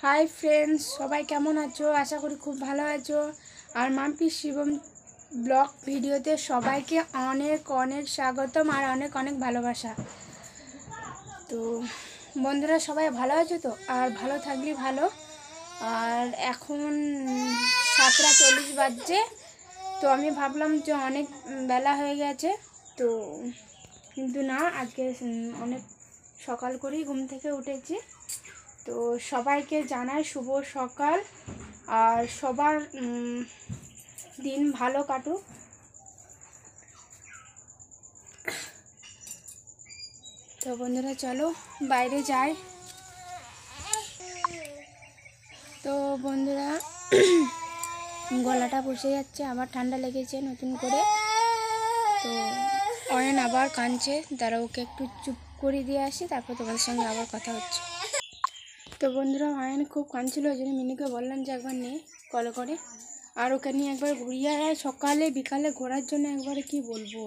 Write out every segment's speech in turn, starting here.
Hi friends, সবাই কেমন আছো? আশা করি খুব ভালো আছো। আর মাম্পি শিবম ব্লগ ভিডিওতে সবাইকে অনেক অনেক স্বাগতম আর অনেক অনেক ভালোবাসা। তো বন্ধুরা সবাই ভালো আছো তো? আর ভালো থাকলে ভালো। আর এখন 7:40 বাজছে। তো আমি ভাবলাম যে অনেক বেলা হয়ে গেছে, তো কিন্তু না, আজকে অনেক সকাল করেই ঘুম থেকে উঠেছি। তো সবাইকে জানাই শুভ সকাল, আর সবার দিন ভালো কাটুক। তো বন্ধুরা চলো বাইরে যাই। তো বন্ধুরা গলাটা বসে যাচ্ছে, আবার ঠান্ডা লেগেছে নতুন করে। তো অয়ন আবার কাঁদছে, তারা ওকে একটু চুপ করে দিয়ে আসি, তারপর তোমাদের সঙ্গে আবার কথা হচ্ছে। তো বন্ধুরা অয়ন খুব কাঁদছিল, ওই জন্য মিনুকে বললাম যে একবার নিয়ে কল করে, আর ওকে নিয়ে একবার ঘুরিয়ে আয়। সকালে বিকালে ঘোরার জন্য একবারে কি বলবো,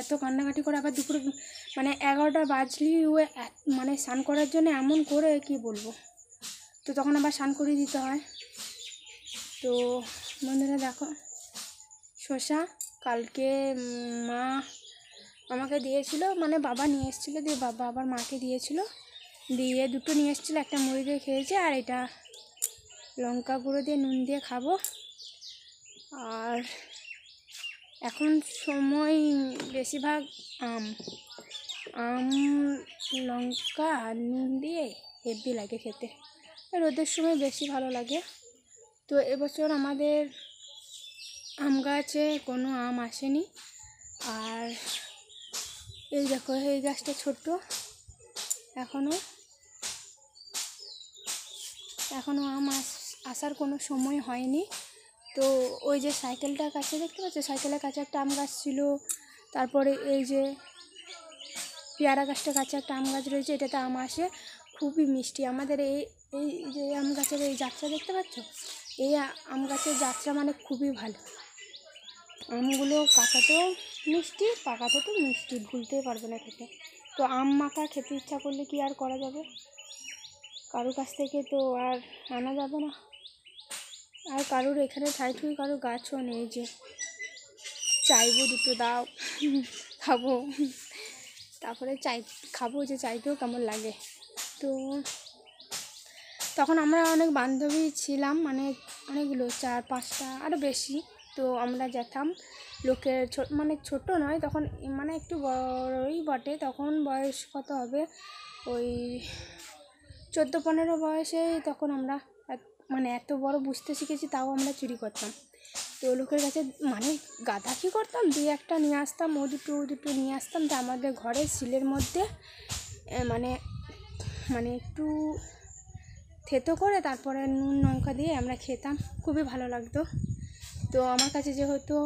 এত কান্নাকাটি করে। আবার দুপুরে মানে 11টা বাজলেই ও মানে স্নান করার জন্য এমন করে কি বলবো। তো তখন আবার স্নান করিয়ে দিতে হয়। তো বন্ধুরা দেখো, শসা কালকে মা আমাকে দিয়েছিল, মানে বাবা নিয়ে এসেছিলো, দিয়ে বাবা আবার মাকে দিয়েছিল, দিয়ে দুটো নিয়ে এসেছিলো। একটা মুড়ি দিয়ে খেয়েছে, আর এটা লঙ্কা গুঁড়ো দিয়ে নুন দিয়ে খাবো। আর এখন সময় বেশিরভাগ আম আম লঙ্কা আর নুন দিয়ে হেভি লাগে খেতে, রোদের সময় বেশি ভালো লাগে। তো এবছর আমাদের আম গাছে কোনো আম আসেনি। আর এই দেখো, এই গাছটা ছোট, এখনও আম আসার কোনো সময় হয়নি। তো ওই যে সাইকেলটার কাছে দেখতে পাচ্ছ, সাইকেলের কাছে একটা আম গাছ ছিল। তারপরে এই যে পেয়ারা গাছটার কাছে একটা আম গাছ রয়েছে, এটাতে আম আসে, খুবই মিষ্টি। আমাদের এই এই যে আম গাছের এই যাত্রা দেখতে পাচ্ছ, এই আম গাছের যাত্রা মানে খুবই ভালো। আমগুলো কাঁচাতেও মিষ্টি, পাকাতে তো মিষ্টি, ভুলতেই পারবে না খেতে। তো আম মাখা খেতে ইচ্ছা করলে কি আর করা যাবে, কারোর কাছ থেকে তো আর আনা যাবে না। আর কারোর এখানে ঠাই কারোর গাছও নেই যে চাইবো দুটো দাও খাবো, তারপরে খাবো, যে চাইতেও কেমন লাগে। তো তখন আমরা অনেক বান্ধবী ছিলাম, মানে অনেকগুলো, 4-5টা আরও বেশি। তো আমরা যেতাম লোকের মানে ছোট নয় তখন, মানে একটু বড়ই বটে, তখন বয়স কত হবে, ওই 14-15 বয়সে। তখন আমরা মানে এত বড় বুঝতে শিখেছি, তাও আমরা চুরি করতাম। তো লোকের কাছে মানে গাদা কী করতাম, 2-1টা নিয়ে আসতাম, ও দুটো নিয়ে আসতাম। তো আমাদের ঘরের শিলের মধ্যে মানে মানে একটু থেতো করে তারপরে নুন লঙ্কা দিয়ে আমরা খেতাম, খুবই ভালো লাগতো। তো আমার কাছে যেহেতু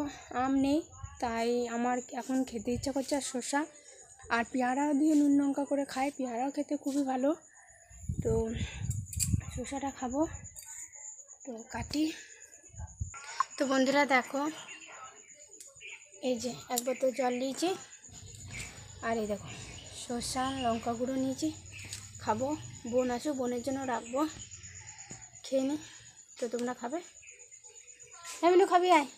আম নেই, তাই আমার এখন খেতে ইচ্ছা করছে আর শসা আর পেয়ারা দিয়ে নুন লঙ্কা করে খাই, পেয়ারাও খেতে খুবই ভালো। তো শসাটা খাবো, তো কাটি। তো বন্ধুরা দেখো, এই যে এক বোতল জল নিয়েছি, আর এই দেখো শসা লঙ্কা গুঁড়ো নিয়েছি, খাবো। বোন আছো, বোনের জন্য রাখবো, খেয়ে নি। তো তোমরা খাবে? হ্যাঁ মিনু, খাবি? আয়।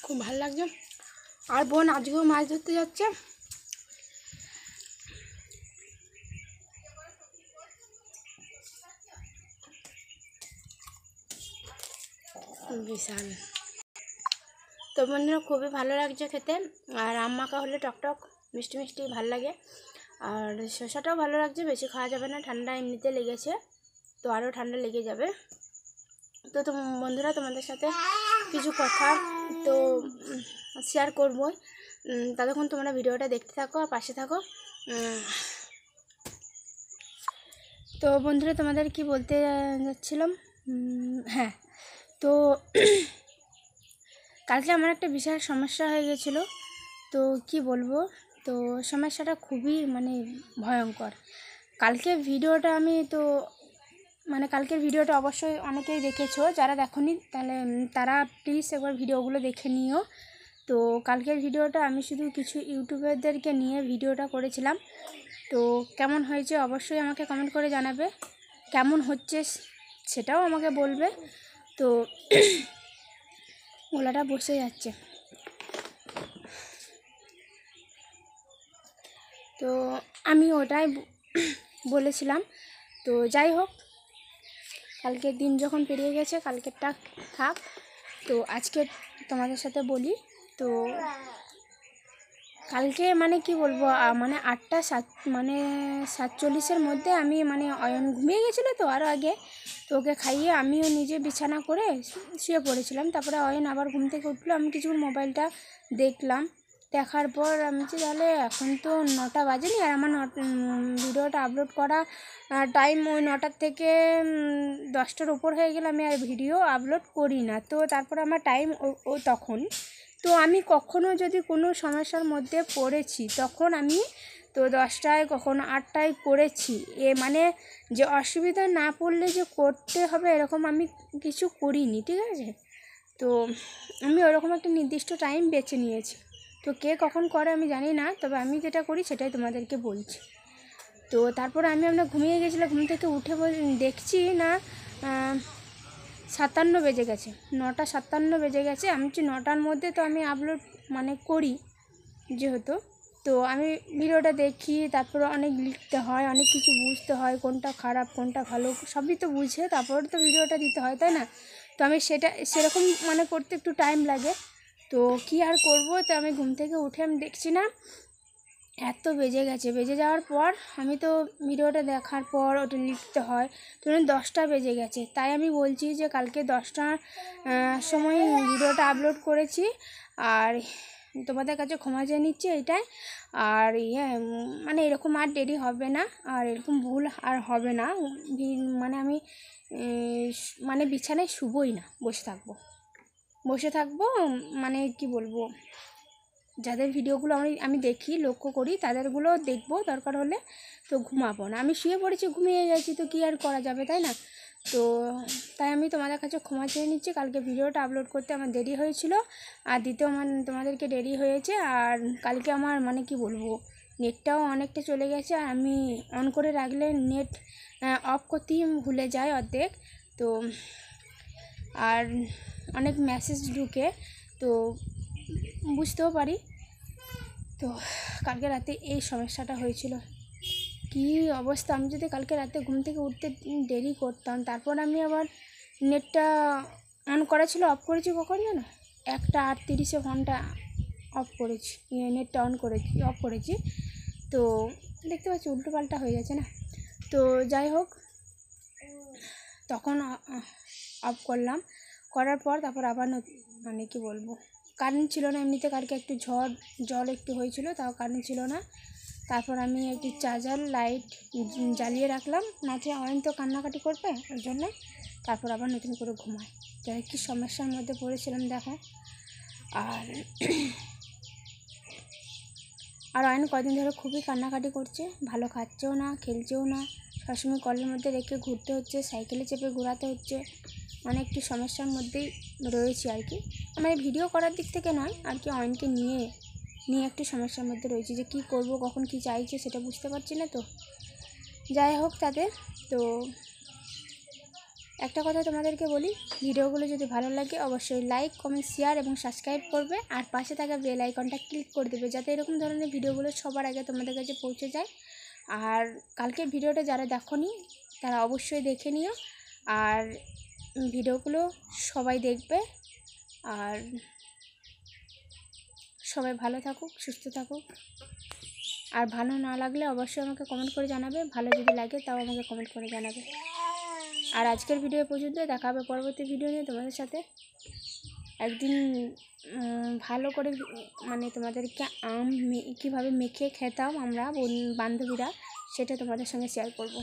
খুব ভালো লাগছে। আর বোন আজকেও মাছ ধরতে যাচ্ছে। বিশাল। তো বন্ধুরা খুবই ভালো লাগছে খেতে, আর আম মাখা হলে টকটক মিষ্টি মিষ্টি ভালো লাগে। আর শসাটাও ভালো লাগছে, বেশি খাওয়া যাবে না, ঠান্ডা এমনিতে লেগেছে, তো আরও ঠান্ডা লেগে যাবে। তো বন্ধুরা তোমাদের সাথে কিছু কথা তো শেয়ার করবই, ততক্ষণ তোমরা ভিডিওটা দেখতে থাকো আর পাশে থাকো। তো বন্ধুরা তোমাদের কি বলতে যাচ্ছিলাম, হ্যাঁ, তো কালকে আমার একটা বিশাল সমস্যা হয়ে গেছিলো। তো কি বলবো, তো সমস্যাটা খুবই মানে ভয়ঙ্কর। কালকে ভিডিওটা আমি তো মানে কালকের ভিডিওটা অবশ্যই অনেকেই দেখেছো, যারা দেখোনি তাহলে তারা প্লিজ একবার ভিডিওগুলো দেখে নিও। তো কালকের ভিডিওটা আমি শুধু কিছু ইউটিউবারদেরকে নিয়ে ভিডিওটা করেছিলাম। তো কেমন হয়েছে অবশ্যই আমাকে কমেন্ট করে জানাবে, কেমন হচ্ছে সেটাও আমাকে বলবে। তো গলাটা বসে যাচ্ছে। তো আমি ওটাই বলেছিলাম। তো যাই হোক, কালকের দিন যখন পেরিয়ে গেছে কালকেরটা থাক। তো আজকে তোমাদের সাথে বলি। তো কালকে মানে কি বলবো, মানে 7:47-এর মধ্যে আমি মানে অয়ন ঘুমিয়ে গেছিলো তো আরও আগে। তো ওকে খাইয়ে আমিও নিজে বিছানা করে শুয়ে পড়েছিলাম। তারপরে অয়ন আবার ঘুম থেকে উঠলো, আমি কিছুক্ষণ মোবাইলটা দেখলাম। দেখার পর আমি যে তাহলে এখন তো 9টা বাজেনি, আর আমার ভিডিওটা আপলোড করা টাইম ওই 9টার থেকে 10টার উপর হয়ে গেলে আমি আর ভিডিও আপলোড করি না। তো তারপর আমার টাইম ও তখন। তো আমি কখনো যদি কোনো সমস্যার মধ্যে পড়েছি তখন আমি তো 10টায় কখনো 8টায় করেছি। মানে যে অসুবিধা না পড়লে যে করতে হবে এরকম আমি কিছু করিনি, ঠিক আছে। তো আমি ওরকম একটা নির্দিষ্ট টাইম বেছে নিয়েছি। তো কে কখন করে আমি জানি না, তবে আমি যেটা করি সেটাই তোমাদেরকে বলছি। তো তারপরে আমরা ঘুমিয়ে গেছিলাম, ঘুম থেকে উঠে দেখছি না 57 বেজে গেছে, 9:57 বেজে গেছে। আমি 9টার মধ্যে তো আমি আপলোড মানে করি যেহেতু। তো আমি ভিডিওটা দেখি, তারপরে অনেক লিখতে হয়, অনেক কিছু বুঝতে হয়, কোনটা খারাপ কোনটা ভালো সবই তো বুঝে তারপরে তো ভিডিওটা দিতে হয়, তাই না। তো আমি সেরকম মানে করতে একটু টাইম লাগে। তো কি আর করব, তো আমি ঘুম থেকে উঠে আমি দেখছি না এত বেজে গেছে। বেজে যাওয়ার পর আমি তো ভিডিওটা দেখার পর ওটা লিখতে হয়, তো 10টা বেজে গেছে। তাই আমি বলছি যে কালকে 10টার সময় ভিডিওটা আপলোড করেছি, আর তোমাদের কাছে ক্ষমা চেয়ে নিচ্ছি এইটাই। আর মানে এরকম আর দেরি হবে না, আর এরকম ভুল আর হবে না। মানে আমি মানে বিছানায় শুবোই না, বসে থাকবো মানে কি বলবো, যাদের ভিডিওগুলো আমি দেখি লক্ষ্য করি তাদেরগুলো দেখবো, দরকার হলে তো ঘুমাবো না। আমি শুয়ে পড়েছি, ঘুমিয়ে গেছি, তো কী আর করা যাবে, তাই না। তো তাই আমি তোমাদের কাছে ক্ষমা চেয়ে নিচ্ছি, কালকে ভিডিওটা আপলোড করতে আমার দেরি হয়েছিল, আর দিতেও তোমাদেরকে দেরি হয়েছে। আর কালকে আমার মানে কি বলবো, নেটটাও অনেকটা চলে গেছে, আর আমি অন করে রাখলে নেট অফ করতেই ভুলে যাই অর্ধেক। তো আর অনেক মেসেজ ঢুকে, তো বুঝতেও পারি। তো কালকে রাতে এই সমস্যাটা হয়েছিল, কি অবস্থা। আমি যদি কালকে রাতে ঘুম থেকে উঠতে দেরি করতাম, তারপর আমি আবার নেটটা অন করা ছিল, অফ করেছি কখন জানো, 1:38 ফোনটা অফ করেছি, নেটটা অফ করেছি। তো দেখতে পাচ্ছি উল্টো পাল্টা হয়ে গেছে না। তো যাই হোক, তখন অফ করার পর তারপর আবার মানে কি বলবো, কারেন্ট ছিল না। এমনিতে কালকে একটু জল একটু হয়েছিল, তাও কারেন্ট ছিল না। তারপর আমি একটি চার্জার লাইট জ্বালিয়ে রাখলাম, নাচে অয়ন তো কান্নাকাটি করবে ওই জন্য। তারপর আবার নতুন করে ঘুমায়। তো কী সমস্যার মধ্যে পড়েছিলাম দেখো। আর অয়ন কদিন ধরে খুবই কান্নাকাটি করছে, ভালো খাচ্ছেও না, খেলছেও না, সবসময় কলের মধ্যে রেখে ঘুরতে হচ্ছে, সাইকেলে চেপে ঘোরাতে হচ্ছে, মানে একটু সমস্যার মধ্যেই রয়েছি আর কি। আমার ভিডিও করার দিক থেকে নয় আর কি, অয়নকে নিয়ে একটু সমস্যার মধ্যে রয়েছে, যে কি করব, কখন কি চাইছে সেটা বুঝতে পারছি না। তো যাই হোক তাদের। তো একটা কথা তোমাদেরকে বলি, ভিডিওগুলো যদি ভালো লাগে অবশ্যই লাইক, কমেন্ট, শেয়ার এবং সাবস্ক্রাইব করবে, আর পাশে থাকা বেল আইকনটা ক্লিক করে দেবে, যাতে এরকম ধরনের ভিডিওগুলো সবার আগে তোমাদের কাছে পৌঁছে যায়। আর কালকের ভিডিওটা যারা দেখোনি তারা অবশ্যই দেখে নিও, আর ভিডিওগুলো সবাই দেখবে। আর সবাই ভালো থাকুক, সুস্থ থাকুক। আর ভালো না লাগলে অবশ্যই আমাকে কমেন্ট করে জানাবে, ভালো যদি লাগে তাও আমাকে কমেন্ট করে জানাবে। আর আজকের ভিডিও পর্যন্ত, দেখা হবে পরবর্তী ভিডিও নিয়ে তোমাদের সাথে। একদিন ভালো করে মানে তোমাদেরকে আম কীভাবে মেখে খেতাম আমরা বান্ধবীরা, সেটা তোমাদের সঙ্গে শেয়ার করব।